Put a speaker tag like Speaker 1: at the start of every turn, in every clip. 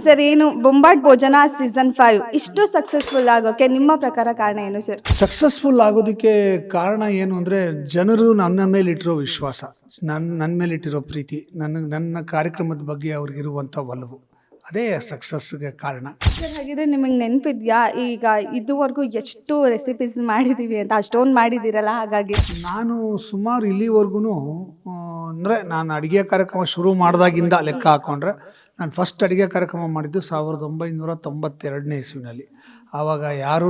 Speaker 1: Sir ಏನು ಬೊಂಬಾಟ್ ಭೋಜನ season 5 ಇಷ್ಟು ಸಕ್ಸಸ್ಫುಲ್ ಆಗೋಕೆ ನಿಮ್ಮ ಪ್ರಕಾರ ಕಾರಣ ಏನು ಸರ್?
Speaker 2: ಸಕ್ಸಸ್ಫುಲ್ ಆಗೋದಕ್ಕೆ ಕಾರಣ ಏನು ಅಂದರೆ ಜನರು ನನ್ನ ಮೇಲೆ ಇಟ್ಟಿರೋ ವಿಶ್ವಾಸ, ನನ್ನ ಮೇಲೆ ಇಟ್ಟಿರೋ ಪ್ರೀತಿ, ನನ್ನ ಕಾರ್ಯಕ್ರಮದ ಬಗ್ಗೆ ಅವ್ರಿಗಿರುವಂಥ ಒಲವು, ಅದೇ ಸಕ್ಸಸ್ಗೆ ಕಾರಣ.
Speaker 1: ಸರ್ ಹಾಗಿದ್ರೆ ನಿಮಗೆ ನೆನಪಿದ್ಯಾ ಈಗ ಇದುವರೆಗೂ ಎಷ್ಟು ರೆಸಿಪೀಸ್ ಮಾಡಿದ್ದೀವಿ ಅಂತ? ಅಷ್ಟೊಂದು ಮಾಡಿದ್ದೀರಲ್ಲ, ಹಾಗಾಗಿ
Speaker 2: ನಾನು ಸುಮಾರು ಇಲ್ಲಿವರೆಗೂ ಅಂದರೆ ನಾನು ಅಡುಗೆ ಕಾರ್ಯಕ್ರಮ ಶುರು ಮಾಡಿದಾಗಿಂದ ಲೆಕ್ಕ ಹಾಕ್ಕೊಂಡ್ರೆ ನಾನು ಫಸ್ಟ್ ಅಡುಗೆ ಕಾರ್ಯಕ್ರಮ ಮಾಡಿದ್ದು 1992ನೇ ಇಸ್ವಿನಲ್ಲಿ. ಆವಾಗ ಯಾರೂ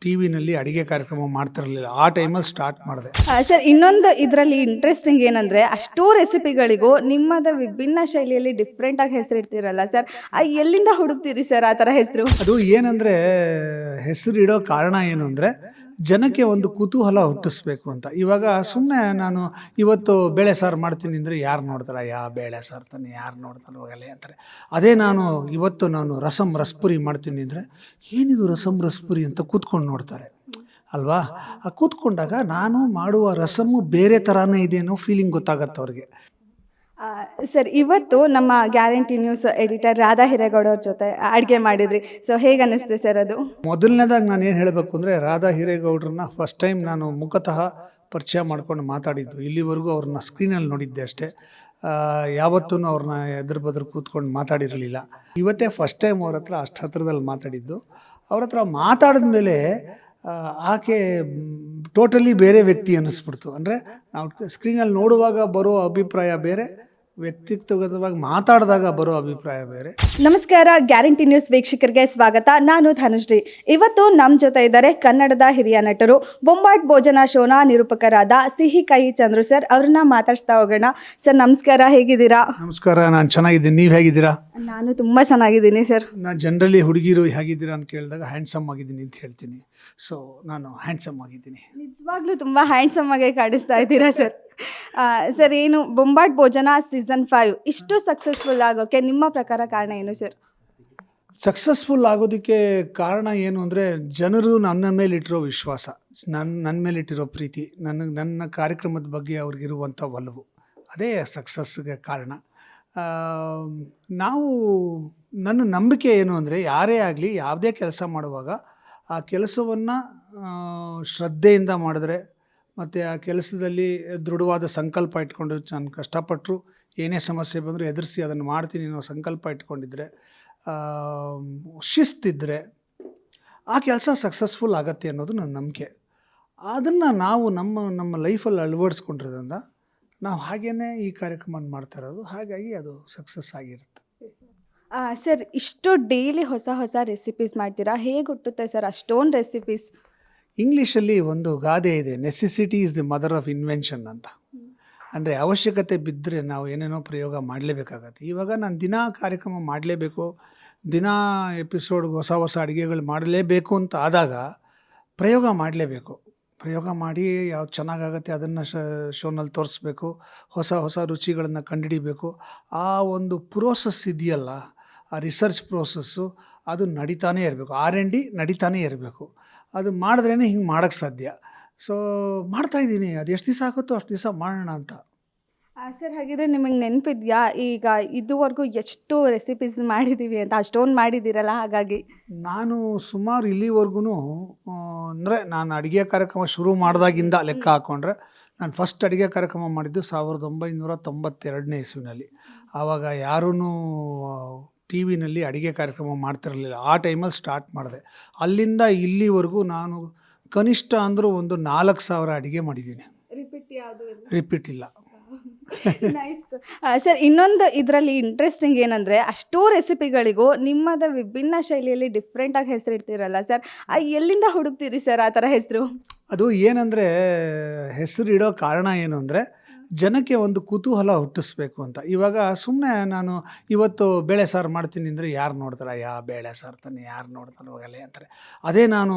Speaker 2: ಟಿ ವಿನಲ್ಲಿ ಅಡುಗೆ ಕಾರ್ಯಕ್ರಮ ಮಾಡ್ತಿರಲಿಲ್ಲ. ಆ ಟೈಮಲ್ಲಿ ಸ್ಟಾರ್ಟ್ ಮಾಡಿದೆ.
Speaker 1: ಸರ್ ಇನ್ನೊಂದು ಇದರಲ್ಲಿ ಇಂಟ್ರೆಸ್ಟಿಂಗ್ ಏನಂದರೆ ಅಷ್ಟೂ ರೆಸಿಪಿಗಳಿಗೂ ನಿಮ್ಮದ ವಿಭಿನ್ನ ಶೈಲಿಯಲ್ಲಿ ಡಿಫ್ರೆಂಟಾಗಿ ಹೆಸರಿಡ್ತೀರಲ್ಲ ಸರ್, ಎಲ್ಲಿಂದ ಹುಡುಕ್ತೀರಿ ಸರ್ ಆ ಥರ ಹೆಸರು?
Speaker 2: ಅದು ಏನಂದರೆ ಹೆಸರು ಇಡೋ ಕಾರಣ ಏನು ಅಂದರೆ ಜನಕ್ಕೆ ಒಂದು ಕುತೂಹಲ ಹುಟ್ಟಿಸ್ಬೇಕು ಅಂತ. ಇವಾಗ ಸುಮ್ಮನೆ ನಾನು ಇವತ್ತು ಬೇಳೆ ಸಾರು ಮಾಡ್ತೀನಿ ಅಂದರೆ ಯಾರು ನೋಡ್ತಾರೆ, ಬೇಳೆ ಸಾರು ತಾನೆ ಯಾರು ನೋಡ್ತಾರೆ ಹೋಗಲ್ಲ ಅಂತಾರೆ. ಅದೇ ಇವತ್ತು ನಾನು ರಸಪುರಿ ಮಾಡ್ತೀನಿ ಅಂದರೆ ಏನಿದು ರಸಪುರಿ ಅಂತ ಕೂತ್ಕೊಂಡು ನೋಡ್ತಾರೆ ಅಲ್ವಾ. ಆ ಕೂತ್ಕೊಂಡಾಗ ನಾನು ಮಾಡುವ ರಸಮ್ಮು ಬೇರೆ ಥರನೇ ಇದೆ ಅನ್ನೋ ಫೀಲಿಂಗ್ ಗೊತ್ತಾಗತ್ತೆ ಅವ್ರಿಗೆ.
Speaker 1: ಸರ್ ಇವತ್ತು ನಮ್ಮ guarantee news editor Radha Hiregowda ಅವ್ರ ಜೊತೆ ಅಡುಗೆ ಮಾಡಿದ್ರಿ. ಸೊ ಹೇಗೆ ಅನ್ನಿಸ್ತೆ ಸರ್ ಅದು?
Speaker 2: ಮೊದಲನೇದಾಗಿ ನಾನು ಏನು ಹೇಳಬೇಕು ಅಂದರೆ ರಾಧಾ ಹಿರೇಗೌಡ್ರನ್ನ ಫಸ್ಟ್ ಟೈಮ್ ನಾನು ಮುಖತಃ ಪರಿಚಯ ಮಾಡ್ಕೊಂಡು ಮಾತಾಡಿದ್ದು. ಇಲ್ಲಿವರೆಗೂ ಅವ್ರನ್ನ ಸ್ಕ್ರೀನಲ್ಲಿ ನೋಡಿದ್ದೆ ಅಷ್ಟೇ. ಯಾವತ್ತೂ ಅವ್ರನ್ನ ಎದುರು ಕೂತ್ಕೊಂಡು ಮಾತಾಡಿರಲಿಲ್ಲ. ಇವತ್ತೇ ಫಸ್ಟ್ ಟೈಮ್ ಅವ್ರ ಹತ್ರ ಅಷ್ಟು ಹತ್ರದಲ್ಲಿ ಮಾತಾಡಿದ್ದು. ಅವ್ರ ಹತ್ರ ಮಾತಾಡಿದ ಮೇಲೆ ಆಕೆ ಟೋಟಲಿ ಬೇರೆ ವ್ಯಕ್ತಿ ಅನ್ನಿಸ್ಬಿಡ್ತು. ಅಂದರೆ ನಾವು ಸ್ಕ್ರೀನಲ್ಲಿ ನೋಡುವಾಗ ಬರೋ ಅಭಿಪ್ರಾಯ ಬೇರೆ, ವ್ಯಕ್ತಿತ್ವಗತವಾಗಿ ಮಾತಾಡಿದಾಗ ಬರೋ ಅಭಿಪ್ರಾಯ ಬೇರೆ.
Speaker 1: ನಮಸ್ಕಾರ, ಗ್ಯಾರಂಟಿ ನ್ಯೂಸ್ ವೀಕ್ಷಕರಿಗೆ ಸ್ವಾಗತ. ನಾನು ಧನುಶ್ರೀ. ಇವತ್ತು ನಮ್ಮ ಜೊತೆ ಇದ್ದಾರೆ ಕನ್ನಡದ ಹಿರಿಯ ನಟರು, ಬೊಂಬಾಟ್ ಭೋಜನ ಶೋನ ನಿರೂಪಕರಾದ ಸಿಹಿ ಕಹಿ ಚಂದ್ರು ಸರ್. ಅವ್ರನ್ನ ಮಾತಾಡ್ಸ್ತಾ ಹೋಗೋಣ. ಸರ್ ನಮಸ್ಕಾರ, ಹೇಗಿದ್ದೀರಾ?
Speaker 2: ನಮಸ್ಕಾರ, ನಾನು ಚೆನ್ನಾಗಿದ್ದೀನಿ. ನೀವು ಹೇಗಿದ್ದೀರಾ?
Speaker 1: ನಾನು ತುಂಬ ಚೆನ್ನಾಗಿದ್ದೀನಿ ಸರ್.
Speaker 2: ನಾನು ಜನರಲಿ ಹುಡುಗಿರು ಹೇಗಿದ್ದೀರಾ ಅಂತ ಕೇಳಿದಾಗ ಹ್ಯಾಂಡ್ಸಮ್ ಆಗಿದ್ದೀನಿ ಅಂತ ಹೇಳ್ತೀನಿ. ಸೊ ನಾನು ಹ್ಯಾಂಡ್ಸಮ್ ಆಗಿದ್ದೀನಿ.
Speaker 1: ನಿಜವಾಗ್ಲೂ ತುಂಬ ಹ್ಯಾಂಡ್ಸಮ್ ಆಗಿ ಕಾಣಿಸ್ತಾ ಇದ್ದೀರಾ ಸರ್. ಸರ್ ಏನು ಬೊಂಬಾಟ್ ಭೋಜನ ಸೀಸನ್ 5 ಇಷ್ಟು ಸಕ್ಸಸ್ಫುಲ್ ಆಗೋಕೆ ನಿಮ್ಮ ಪ್ರಕಾರ ಕಾರಣ ಏನು ಸರ್?
Speaker 2: ಸಕ್ಸಸ್ಫುಲ್ ಆಗೋದಕ್ಕೆ ಕಾರಣ ಏನು ಅಂದರೆ ಜನರು ನನ್ನ ಮೇಲೆ ಇಟ್ಟಿರೋ ವಿಶ್ವಾಸ, ನನ್ನ ಮೇಲೆ ಇಟ್ಟಿರೋ ಪ್ರೀತಿ, ನನ್ನ ಕಾರ್ಯಕ್ರಮದ ಬಗ್ಗೆ ಅವ್ರಿಗಿರುವಂಥ ಒಲವು, ಅದೇ ಸಕ್ಸಸ್ಗೆ ಕಾರಣ. ನನ್ನ ನಂಬಿಕೆ ಏನು ಅಂದರೆ ಯಾರೇ ಆಗಲಿ ಯಾವುದೇ ಕೆಲಸ ಮಾಡುವಾಗ ಆ ಕೆಲಸವನ್ನು ಶ್ರದ್ಧೆಯಿಂದ ಮಾಡಿದ್ರೆ ಮತ್ತು ಆ ಕೆಲಸದಲ್ಲಿ ದೃಢವಾದ ಸಂಕಲ್ಪ ಇಟ್ಕೊಂಡು ನಾನು ಕಷ್ಟಪಟ್ಟರು ಏನೇ ಸಮಸ್ಯೆ ಬಂದರೂ ಎದುರಿಸಿ ಅದನ್ನು ಮಾಡ್ತೀನಿ ಅನ್ನೋ ಸಂಕಲ್ಪ ಇಟ್ಕೊಂಡಿದ್ರೆ, ಶಿಸ್ತಿದ್ದರೆ ಆ ಕೆಲಸ ಸಕ್ಸಸ್ಫುಲ್ ಆಗತ್ತೆ ಅನ್ನೋದು ನನ್ನ ನಂಬಿಕೆ. ಅದನ್ನು ನಾವು ನಮ್ಮ ಲೈಫಲ್ಲಿ ಅಳವಡಿಸ್ಕೊಂಡಿರೋದ್ರಿಂದ ನಾವು ಹಾಗೇ ಈ ಕಾರ್ಯಕ್ರಮ ಮಾಡ್ತಾ ಇರೋದು. ಹಾಗಾಗಿ ಅದು ಸಕ್ಸಸ್ ಆಗಿರುತ್ತೆ.
Speaker 1: ಸರ್ ಇಷ್ಟು ಡೈಲಿ ಹೊಸ ಹೊಸ ರೆಸಿಪೀಸ್ ಮಾಡ್ತೀರಾ, ಹೇಗೆ ಹುಟ್ಟುತ್ತೆ ಸರ್ ಅಷ್ಟೊಂದು ರೆಸಿಪೀಸ್?
Speaker 2: ಇಂಗ್ಲೀಷಲ್ಲಿ ಒಂದು ಗಾದೆ ಇದೆ, necessity is the mother of invention ಅಂತ. ಅಂದರೆ ಅವಶ್ಯಕತೆ ಬಿದ್ದರೆ ನಾವು ಏನೇನೋ ಪ್ರಯೋಗ ಮಾಡಲೇಬೇಕಾಗತ್ತೆ. ಇವಾಗ ನಾನು ದಿನಾ ಕಾರ್ಯಕ್ರಮ ಮಾಡಲೇಬೇಕು, ದಿನಾ ಎಪಿಸೋಡ್ಗೆ ಹೊಸ ಹೊಸ ಅಡುಗೆಗಳು ಮಾಡಲೇಬೇಕು ಅಂತ ಆದಾಗ ಪ್ರಯೋಗ ಮಾಡಲೇಬೇಕು. ಪ್ರಯೋಗ ಮಾಡಿ ಯಾವ್ದು ಚೆನ್ನಾಗಾಗತ್ತೆ ಅದನ್ನು ಶೋನಲ್ಲಿ ತೋರಿಸ್ಬೇಕು, ಹೊಸ ಹೊಸ ರುಚಿಗಳನ್ನು ಕಂಡುಹಿಡಿಬೇಕು. ಆ ಒಂದು ಪ್ರೋಸೆಸ್ ಇದೆಯಲ್ಲ, ಆ ರಿಸರ್ಚ್ ಪ್ರೋಸೆಸ್ಸು ಅದು ನಡೀತಾನೇ ಇರಬೇಕು. R&D ನಡೀತಾನೇ ಇರಬೇಕು. ಅದು ಮಾಡಿದ್ರೇ ಹಿಂಗೆ ಮಾಡೋಕ್ಕೆ ಸಾಧ್ಯ. ಸೊ ಮಾಡ್ತಾಯಿದ್ದೀನಿ. ಅದು ಎಷ್ಟು ದಿವಸ ಆಗುತ್ತೋ ಅಷ್ಟು ದಿವಸ ಮಾಡೋಣ ಅಂತ.
Speaker 1: ಸರ್ ಹಾಗಿದ್ರೆ ನಿಮಗೆ ನೆನಪಿದ್ಯಾ ಈಗ ಇದುವರೆಗೂ ಎಷ್ಟು ರೆಸಿಪೀಸ್ ಮಾಡಿದ್ದೀವಿ ಅಂತ? ಅಷ್ಟೊಂದು ಮಾಡಿದ್ದೀರಲ್ಲ, ಹಾಗಾಗಿ
Speaker 2: ನಾನು ಸುಮಾರು ಇಲ್ಲಿವರೆಗೂ ಅಂದರೆ ನಾನು ಅಡುಗೆ ಕಾರ್ಯಕ್ರಮ ಶುರು ಮಾಡಿದಾಗಿಂದ ಲೆಕ್ಕ ಹಾಕ್ಕೊಂಡ್ರೆ ನಾನು ಫಸ್ಟ್ ಅಡುಗೆ ಕಾರ್ಯಕ್ರಮ ಮಾಡಿದ್ದು 1992ನೇ ಇಸ್ವಿನಲ್ಲಿ. ಆವಾಗ ಯಾರೂ ಟಿ ವಿನಲ್ಲಿ ಅಡುಗೆ ಕಾರ್ಯಕ್ರಮ ಮಾಡ್ತಿರಲಿಲ್ಲ. ಆ ಟೈಮಲ್ಲಿ ಸ್ಟಾರ್ಟ್ ಮಾಡಿದೆ. ಅಲ್ಲಿಂದ ಇಲ್ಲಿವರೆಗೂ ನಾನು ಕನಿಷ್ಠ ಅಂದರೂ ಒಂದು 4000 ಅಡುಗೆ ಮಾಡಿದ್ದೀನಿ. ರಿಪೀಟ್ ಇಲ್ಲ.
Speaker 1: ಸರ್ ಇನ್ನೊಂದು ಇದರಲ್ಲಿ ಇಂಟ್ರೆಸ್ಟಿಂಗ್ ಏನಂದರೆ ಅಷ್ಟೂ ರೆಸಿಪಿಗಳಿಗೂ ನಿಮ್ಮದ ವಿಭಿನ್ನ ಶೈಲಿಯಲ್ಲಿ ಡಿಫ್ರೆಂಟಾಗಿ ಹೆಸರಿಡ್ತೀರಲ್ಲ ಸರ್, ಎಲ್ಲಿಂದ ಹುಡುಕ್ತೀರಿ ಸರ್ ಆ ಥರ ಹೆಸರು?
Speaker 2: ಅದು ಏನಂದರೆ ಹೆಸರು ಇಡೋ ಕಾರಣ ಏನು ಅಂದರೆ ಜನಕ್ಕೆ ಒಂದು ಕುತೂಹಲ ಹುಟ್ಟಿಸ್ಬೇಕು ಅಂತ. ಇವಾಗ ಸುಮ್ಮನೆ ನಾನು ಇವತ್ತು ಬೇಳೆ ಸಾರು ಮಾಡ್ತೀನಿ ಅಂದರೆ ಯಾರು ನೋಡ್ತಾರೆ, ಬೇಳೆ ಸಾರು ತಾನೆ ಯಾರು ನೋಡ್ತಾರೆ ಹೋಗಲ್ಲ ಅಂತಾರೆ. ಅದೇ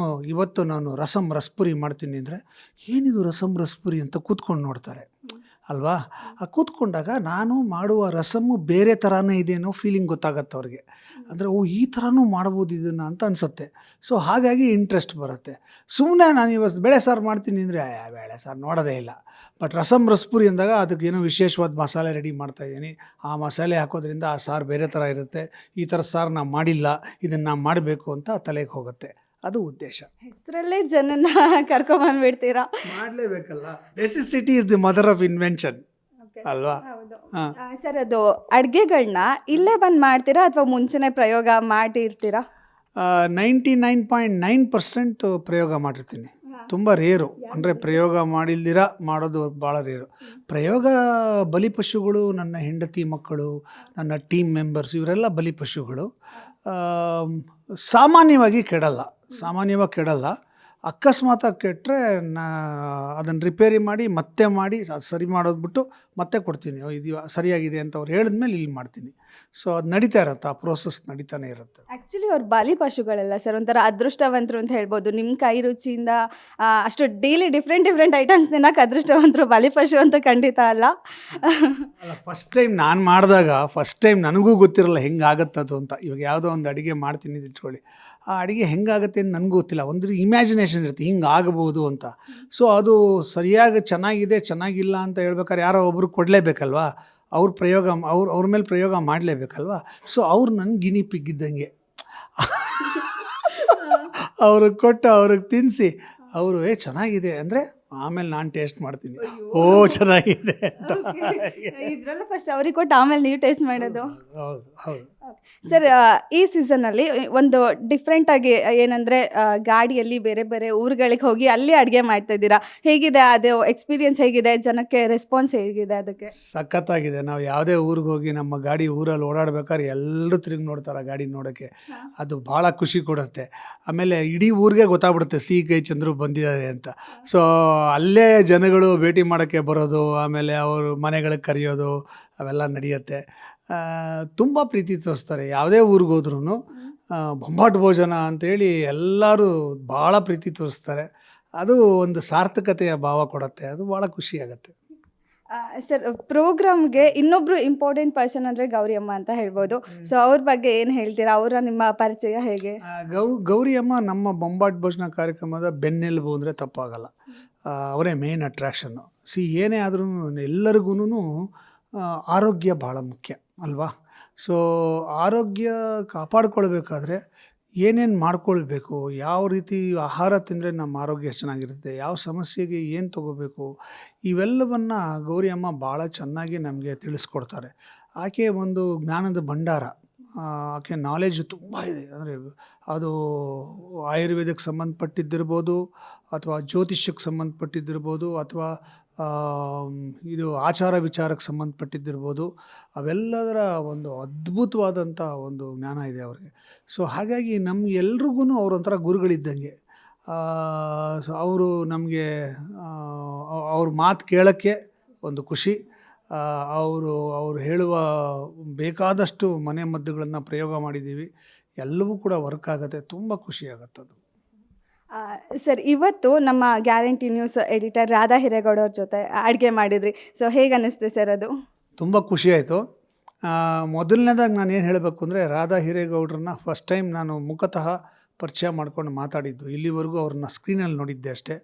Speaker 2: ಇವತ್ತು ನಾನು ರಸಪುರಿ ಮಾಡ್ತೀನಿ ಅಂದರೆ ಏನಿದು ರಸಪುರಿ ಅಂತ ಕೂತ್ಕೊಂಡು ನೋಡ್ತಾರೆ ಅಲ್ವಾ? ಕೂತ್ಕೊಂಡಾಗ ನಾನು ಮಾಡುವ ರಸಮ್ಮು ಬೇರೆ ಥರನೇ ಇದೆ ಅನ್ನೋ ಫೀಲಿಂಗ್ ಗೊತ್ತಾಗತ್ತೆ ಅವ್ರಿಗೆ. ಅಂದರೆ ಓ ಈ ಥರನೂ ಮಾಡ್ಬೋದು ಇದನ್ನು ಅಂತ ಅನಿಸುತ್ತೆ. ಸೊ ಹಾಗಾಗಿ ಇಂಟ್ರೆಸ್ಟ್ ಬರುತ್ತೆ. ಸುಮ್ಮನೆ ನಾನು ಇವತ್ತು ಬೇಳೆ ಸಾರು ಮಾಡ್ತೀನಿ ಅಂದರೆ ಬೇಳೆ ಸಾರು ನೋಡೋದೇ ಇಲ್ಲ. ಬಟ್ ರಸಮ್ ರಸ್ಪುರಿ ಅಂದಾಗ ಅದಕ್ಕೇನೋ ವಿಶೇಷವಾದ ಮಸಾಲೆ ರೆಡಿ ಮಾಡ್ತಾಯಿದ್ದೀನಿ. ಆ ಮಸಾಲೆ ಹಾಕೋದ್ರಿಂದ ಆ ಸಾರು ಬೇರೆ ಥರ ಇರುತ್ತೆ. ಈ ಥರ ಸಾರು ನಾವು ಮಾಡಿಲ್ಲ, ಇದನ್ನು ನಾವು ಮಾಡಬೇಕು ಅಂತ ತಲೆಗೆ ಹೋಗುತ್ತೆ. ಅದು ಉದ್ದೇಶ.
Speaker 1: ಹೆಸರಲ್ಲೇ ಜನನ ಕರ್ಕೊಂಬಂದ್ಬಿಡ್ತೀರಾ.
Speaker 2: ಮಾಡಲೇಬೇಕಲ್ಲ. Necessity is the mother of invention ಅಲ್ವಾ? ಹಾಂ.
Speaker 1: ಸರ್, ಅದು ಅಡುಗೆಗಳನ್ನ ಇಲ್ಲೇ ಬಂದು ಮಾಡ್ತೀರಾ ಅಥವಾ ಮುಂಚೆನೇ ಪ್ರಯೋಗ ಮಾಡಿರ್ತೀರಾ?
Speaker 2: 99.9% ಪ್ರಯೋಗ ಮಾಡಿರ್ತೀನಿ. ತುಂಬ ರೇರು, ಅಂದರೆ ಪ್ರಯೋಗ ಮಾಡಿಲ್ದಿರ ಮಾಡೋದು ಭಾಳ ರೇರು. ಪ್ರಯೋಗ ಬಲಿಪಶುಗಳು ನನ್ನ ಹೆಂಡತಿ ಮಕ್ಕಳು, ನನ್ನ ಟೀಮ್ ಮೆಂಬರ್ಸ್, ಇವರೆಲ್ಲ ಬಲಿಪಶುಗಳು. ಸಾಮಾನ್ಯವಾಗಿ ಕೆಡಲ್ಲ. ಅಕಸ್ಮಾತಾಗಿ ಕೆಟ್ಟರೆ ಅದನ್ನು ರಿಪೇರಿ ಮಾಡಿ ಸರಿ ಮಾಡೋದು ಬಿಟ್ಟು ಮತ್ತೆ ಕೊಡ್ತೀನಿ. ಇದು ಸರಿಯಾಗಿದೆ ಅಂತ ಅವ್ರು ಹೇಳಿದ್ಮೇಲೆ ಇಲ್ಲಿ ಮಾಡ್ತೀನಿ. ಸೊ ಅದು ನಡೀತಾ ಇರುತ್ತೆ, ಆ ಪ್ರೋಸೆಸ್ ನಡೀತಾನೆ ಇರುತ್ತೆ.
Speaker 1: ಆ್ಯಕ್ಚುಲಿ ಅವ್ರು ಬಾಲಿ ಪಶುಗಳೆಲ್ಲ ಸರ್ ಒಂಥರ ಅದೃಷ್ಟವಂತರು ಅಂತ ಹೇಳ್ಬೋದು. ನಿಮ್ಮ ಕೈ ರುಚಿಯಿಂದ ಅಷ್ಟು ಡೈಲಿ ಡಿಫ್ರೆಂಟ್ ಐಟಮ್ಸ್ ತಿನ್ನೋಕೆ ಅದೃಷ್ಟವಂತರು. ಬಾಲಿ ಪಶು ಅಂತ ಖಂಡಿತ ಅಲ್ಲ.
Speaker 2: ಫಸ್ಟ್ ಟೈಮ್ ನಾನು ಮಾಡಿದಾಗ ನನಗೂ ಗೊತ್ತಿರಲ್ಲ ಹೆಂಗಾಗತ್ತದು ಅಂತ. ಇವಾಗ ಯಾವುದೋ ಒಂದು ಅಡುಗೆ ಮಾಡ್ತೀನಿ ಇಟ್ಕೊಳ್ಳಿ, ಆ ಅಡುಗೆ ಹೆಂಗಾಗುತ್ತೆ ಅಂತ ನನಗೂ ಗೊತ್ತಿಲ್ಲ. ಒಂದು ಇಮ್ಯಾಜಿನೇಷನ್ ಇರುತ್ತೆ ಹಿಂಗೆ ಆಗಬಹುದು ಅಂತ. ಸೊ ಅದು ಸರಿಯಾಗಿ ಚೆನ್ನಾಗಿದೆ ಚೆನ್ನಾಗಿಲ್ಲ ಅಂತ ಹೇಳ್ಬೇಕಾದ್ರೆ ಯಾರೋ ಒಬ್ರು ಕೊಡಲೇಬೇಕಲ್ವಾ, ಅವ್ರ ಮೇಲೆ ಪ್ರಯೋಗ ಮಾಡಲೇಬೇಕಲ್ವಾ. ಸೊ ಅವ್ರು ನನಗೆ ಗಿನಿ ಪಿಗ್ ಇದ್ದಂಗೆ. ಅವ್ರಿಗೆ ಕೊಟ್ಟು ಅವ್ರಿಗೆ ತಿನ್ನಿಸಿ ಅವರು ಚೆನ್ನಾಗಿದೆ ಅಂದರೆ ಆಮೇಲೆ ನಾನು ಟೇಸ್ಟ್ ಮಾಡ್ತೀನಿ, ಓ ಚೆನ್ನಾಗಿದೆ ಅಂತ.
Speaker 1: ಇದರಲ್ಲೂ ಫಸ್ಟ್ ಅವ್ರಿಗೆ ಕೊಟ್ಟು ಆಮೇಲೆ ನೀವು ಟೇಸ್ಟ್ ಮಾಡೋದು.
Speaker 2: ಹೌದು.
Speaker 1: ಸರ್, ಈ ಸೀಸನಲ್ಲಿ ಒಂದು ಡಿಫ್ರೆಂಟಾಗಿ ಏನಂದರೆ ಗಾಡಿಯಲ್ಲಿ ಬೇರೆ ಬೇರೆ ಊರುಗಳಿಗೆ ಹೋಗಿ ಅಲ್ಲಿ ಅಡುಗೆ ಮಾಡ್ತಾ ಇದ್ದೀರಾ. ಹೇಗಿದೆ ಅದು ಎಕ್ಸ್ಪೀರಿಯನ್ಸ್? ಹೇಗಿದೆ? ಜನಕ್ಕೆ ರೆಸ್ಪಾನ್ಸ್ ಹೇಗಿದೆ ಅದಕ್ಕೆ?
Speaker 2: ಸಖತ್ತಾಗಿದೆ. ನಾವು ಯಾವುದೇ ಊರಿಗೆ ಹೋಗಿ ನಮ್ಮ ಗಾಡಿ ಊರಲ್ಲಿ ಓಡಾಡ್ಬೇಕಾದ್ರೆ ಎಲ್ಲರೂ ತಿರುಗಿ ನೋಡ್ತಾರೆ ಗಾಡಿ ನೋಡೋಕ್ಕೆ. ಅದು ಭಾಳ ಖುಷಿ ಕೊಡುತ್ತೆ. ಆಮೇಲೆ ಇಡೀ ಊರಿಗೆ ಗೊತ್ತಾಗ್ಬಿಡುತ್ತೆ ಸಿಹಿ ಚಂದ್ರು ಬಂದಿದ್ದಾರೆ ಅಂತ. ಸೊ ಅಲ್ಲೇ ಜನಗಳು ಭೇಟಿ ಮಾಡೋಕ್ಕೆ ಬರೋದು, ಆಮೇಲೆ ಅವರು ಮನೆಗಳಿಗೆ ಕರೆಯೋದು ಅವೆಲ್ಲ ನಡೆಯುತ್ತೆ. ತುಂಬ ಪ್ರೀತಿ ತೋರಿಸ್ತಾರೆ. ಯಾವುದೇ ಊರಿಗೆ ಹೋದ್ರೂ ಬೊಂಬಾಟ್ ಭೋಜನ ಅಂತೇಳಿ ಎಲ್ಲರೂ ಭಾಳ ಪ್ರೀತಿ ತೋರಿಸ್ತಾರೆ. ಅದು ಒಂದು ಸಾರ್ಥಕತೆಯ ಭಾವ ಕೊಡುತ್ತೆ. ಅದು ಭಾಳ ಖುಷಿಯಾಗತ್ತೆ.
Speaker 1: ಸರ್, ಪ್ರೋಗ್ರಾಮ್ಗೆ ಇನ್ನೊಬ್ರು ಇಂಪಾರ್ಟೆಂಟ್ ಪರ್ಸನ್ ಅಂದರೆ ಗೌರಿ ಅಮ್ಮ ಅಂತ ಹೇಳ್ಬೋದು. ಸೊ ಅವ್ರ ಬಗ್ಗೆ ಏನು ಹೇಳ್ತೀರಾ? ಅವರ ನಿಮ್ಮ ಪರಿಚಯ ಹೇಗೆ?
Speaker 2: ಗೌರಿ ಅಮ್ಮ ನಮ್ಮ ಬೊಂಬಾಟ್ ಭೋಜನ ಕಾರ್ಯಕ್ರಮದ ಬೆನ್ನೆಲುಬು ಅಂದರೆ ತಪ್ಪಾಗಲ್ಲ. ಅವರೇ ಮೇನ್ ಅಟ್ರಾಕ್ಷನ್ನು. ಏನೇ ಆದ್ರೂ ಎಲ್ಲರಿಗೂ ಆರೋಗ್ಯ ಭಾಳ ಮುಖ್ಯ ಅಲ್ವಾ? ಸೊ ಆರೋಗ್ಯ ಕಾಪಾಡ್ಕೊಳ್ಬೇಕಾದ್ರೆ ಏನೇನು ಮಾಡ್ಕೊಳ್ಬೇಕು, ಯಾವ ರೀತಿ ಆಹಾರ ತಿಂದರೆ ನಮ್ಮ ಆರೋಗ್ಯ ಚೆನ್ನಾಗಿರುತ್ತೆ, ಯಾವ ಸಮಸ್ಯೆಗೆ ಏನು ತೊಗೋಬೇಕು, ಇವೆಲ್ಲವನ್ನು ಗೌರಿ ಅಮ್ಮ ಭಾಳ ಚೆನ್ನಾಗಿ ನಮಗೆ ತಿಳಿಸ್ಕೊಡ್ತಾರೆ. ಆಕೆ ಒಂದು ಜ್ಞಾನದ ಭಂಡಾರ. ಆಕೆ ನಾಲೆಜ್ ತುಂಬ ಇದೆ. ಅಂದರೆ ಅದು ಆಯುರ್ವೇದಕ್ಕೆ ಸಂಬಂಧಪಟ್ಟಿದ್ದಿರ್ಬೋದು, ಅಥವಾ ಜ್ಯೋತಿಷ್ಯಕ್ಕೆ ಸಂಬಂಧಪಟ್ಟಿದ್ದಿರ್ಬೋದು, ಅಥವಾ ಇದು ಆಚಾರ ವಿಚಾರಕ್ಕೆ ಸಂಬಂಧಪಟ್ಟಿದ್ದಿರ್ಬೋದು. ಅವೆಲ್ಲದರ ಒಂದು ಅದ್ಭುತವಾದಂಥ ಒಂದು ಜ್ಞಾನ ಇದೆ ಅವ್ರಿಗೆ. ಸೊ ಹಾಗಾಗಿ ನಮಗೆಲ್ರಿಗೂ ಅವರೊಂಥರ ಗುರುಗಳಿದ್ದಂಗೆ. ಸೊ ಅವರು ನಮಗೆ ಅವ್ರ ಮಾತು ಕೇಳೋಕ್ಕೆ ಒಂದು ಖುಷಿ. ಅವರು ಹೇಳುವ ಬೇಕಾದಷ್ಟು ಮನೆ ಮದ್ದುಗಳನ್ನು ಪ್ರಯೋಗ ಮಾಡಿದ್ದೀವಿ. ಎಲ್ಲವೂ ಕೂಡ ವರ್ಕ್ ಆಗುತ್ತೆ. ತುಂಬ ಖುಷಿಯಾಗತ್ತದು.
Speaker 1: ಸರ್, ಇವತ್ತು ನಮ್ಮ guarantee news editor Radha Hiregowda ಅವ್ರ ಜೊತೆ ಅಡುಗೆ ಮಾಡಿದ್ರಿ. ಸೊ ಹೇಗೆ ಅನ್ನಿಸ್ತೆ ಸರ್ ಅದು?
Speaker 2: ತುಂಬ ಖುಷಿಯಾಯಿತು. ಮೊದಲನೇದಾಗಿ ನಾನು ಏನು ಹೇಳಬೇಕು ಅಂದರೆ, ರಾಧಾ ಹಿರೇಗೌಡ್ರನ್ನ ಫಸ್ಟ್ ಟೈಮ್ ನಾನು ಮುಖತಃ ಪರಿಚಯ ಮಾಡ್ಕೊಂಡು ಮಾತಾಡಿದ್ದು. ಇಲ್ಲಿವರೆಗೂ ಅವ್ರನ್ನ ಸ್ಕ್ರೀನಲ್ಲಿ ನೋಡಿದ್ದೆ ಅಷ್ಟೇ.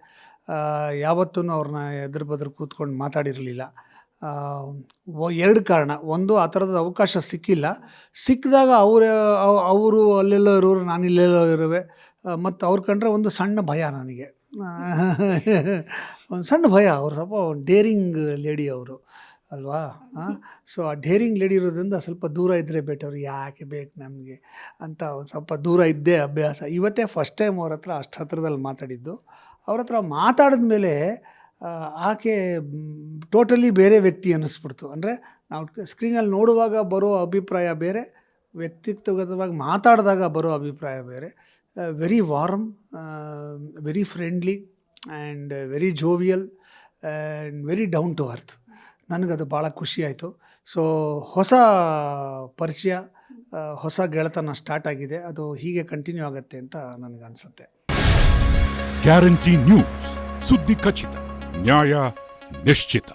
Speaker 2: ಯಾವತ್ತೂ ಅವ್ರನ್ನ ಎದುರು ಬದ್ರು ಕೂತ್ಕೊಂಡು ಮಾತಾಡಿರಲಿಲ್ಲ. ಎರಡು ಕಾರಣ. ಒಂದು, ಆ ಥರದ ಅವಕಾಶ ಸಿಕ್ಕಿಲ್ಲ. ಸಿಕ್ಕಿದಾಗ ಅವರು ಅಲ್ಲೆಲ್ಲೋ ಇರೋರು, ನಾನು ಇಲ್ಲೆಲ್ಲೋ ಇರುವೆ. ಮತ್ತು ಅವ್ರು ಕಂಡ್ರೆ ಒಂದು ಸಣ್ಣ ಭಯ ನನಗೆ. ಒಂದು ಸಣ್ಣ ಭಯ. ಅವ್ರು ಸ್ವಲ್ಪ ಡೇರಿಂಗ್ ಲೇಡಿ ಅವರು ಅಲ್ವಾ. ಸೊ ಆ ಡೇರಿಂಗ್ ಲೇಡಿ ಇರೋದ್ರಿಂದ ಸ್ವಲ್ಪ ದೂರ ಇದ್ದರೆ ಬೆಟರ್, ಯಾಕೆ ಬೇಕು ನಮಗೆ ಅಂತ ಒಂದು ಸ್ವಲ್ಪ ದೂರ ಇದ್ದೇ ಅಭ್ಯಾಸ. ಇವತ್ತೇ ಫಸ್ಟ್ ಟೈಮ್ ಅವ್ರ ಹತ್ರ ಅಷ್ಟು ಹತ್ರದಲ್ಲಿ ಮಾತಾಡಿದ್ದು. ಅವ್ರ ಹತ್ರ ಮಾತಾಡಿದ ಮೇಲೆ ಆಕೆ ಟೋಟಲಿ ಬೇರೆ ವ್ಯಕ್ತಿ ಅನ್ನಿಸ್ಬಿಡ್ತು. ಅಂದರೆ ನಾವು ಸ್ಕ್ರೀನಲ್ಲಿ ನೋಡುವಾಗ ಬರೋ ಅಭಿಪ್ರಾಯ ಬೇರೆ, ವ್ಯಕ್ತಿಗತವಾಗಿ ಮಾತಾಡಿದಾಗ ಬರೋ ಅಭಿಪ್ರಾಯ ಬೇರೆ. Very warm, very friendly and very jovial and very down to earth. ನನಗದು ಭಾಳ ಖುಷಿಯಾಯಿತು. ಸೊ ಹೊಸ ಪರಿಚಯ, ಹೊಸ ಗೆಳೆತನ ಸ್ಟಾರ್ಟ್ ಆಗಿದೆ. ಅದು ಹೀಗೆ ಕಂಟಿನ್ಯೂ ಆಗುತ್ತೆ ಅಂತ ನನಗನ್ಸುತ್ತೆ.
Speaker 3: ಗ್ಯಾರಂಟಿ ನ್ಯೂಸ್, ಸುದ್ದಿ ಖಚಿತ, ನ್ಯಾಯ ನಿಶ್ಚಿತ.